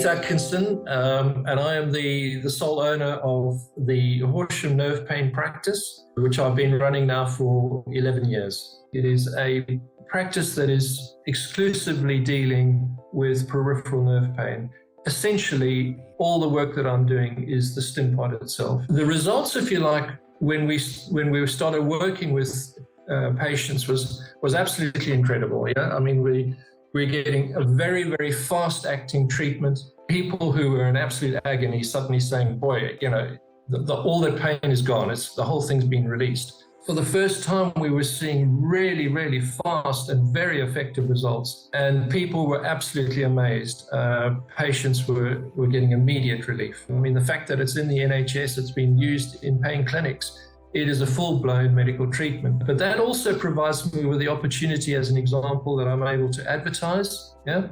is Atkinson, and I am the sole owner of the Horsham Nerve Pain practice, which I've been running now for 11 years. It is a practice that is exclusively dealing with peripheral nerve pain. Essentially, all the work that I'm doing is the Stimpod itself. The results, if you like, when we started working with patients was absolutely incredible. Yeah, I mean, we're getting a very, very fast-acting treatment. People who were in absolute agony suddenly saying, boy, you know, all that pain is gone. The whole thing's been released. For the first time, we were seeing really, really fast and very effective results. And people were absolutely amazed. Patients were getting immediate relief. I mean, the fact that it's in the NHS, it's been used in pain clinics, it is a full-blown medical treatment. But that also provides me with the opportunity, as an example, that I'm able to advertise. Yeah,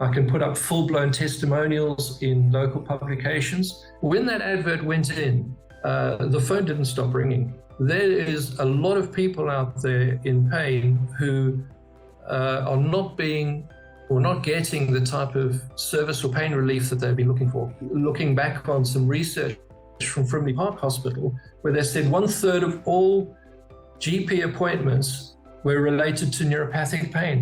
I can put up full-blown testimonials in local publications. When that advert went in, the phone didn't stop ringing. There is a lot of people out there in pain who are not getting the type of service or pain relief that they've been looking for. Looking back on some research from Frimley Park Hospital, where they said 1/3 of all GP appointments were related to neuropathic pain.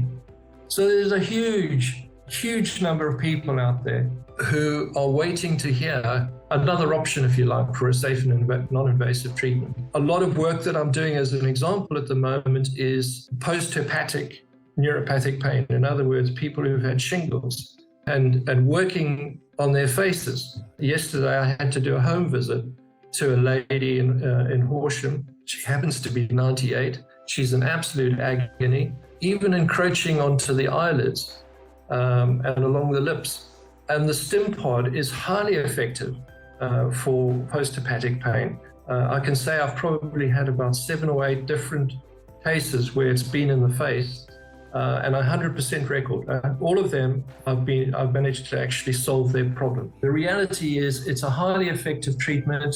So there's a huge number of people out there who are waiting to hear another option, if you like, for a safe and non-invasive treatment. A lot of work that I'm doing as an example at the moment is post-hepatic neuropathic pain. In other words, people who've had shingles and working on their faces. Yesterday, I had to do a home visit to a lady in Horsham. She happens to be 98. She's in absolute agony, even encroaching onto the eyelids and along the lips. And the Stimpod is highly effective for post-hepatic pain. I can say I've probably had about 7 or 8 different cases where it's been in the face, and 100% record. All of them, I've managed to actually solve their problem. The reality is it's a highly effective treatment.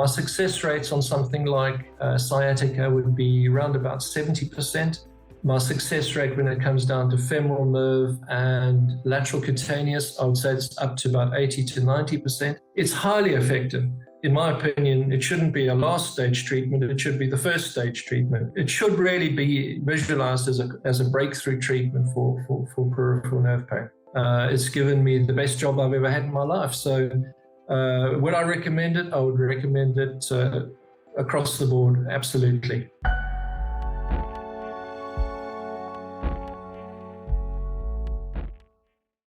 My success rates on something like sciatica would be around about 70%. My success rate when it comes down to femoral nerve and lateral cutaneous, I would say it's up to about 80 to 90%. It's highly effective. In my opinion, it shouldn't be a last stage treatment. It should be the first stage treatment. It should really be visualized as a breakthrough treatment for peripheral nerve pain. It's given me the best job I've ever had in my life. So would I recommend it? I would recommend it across the board, absolutely.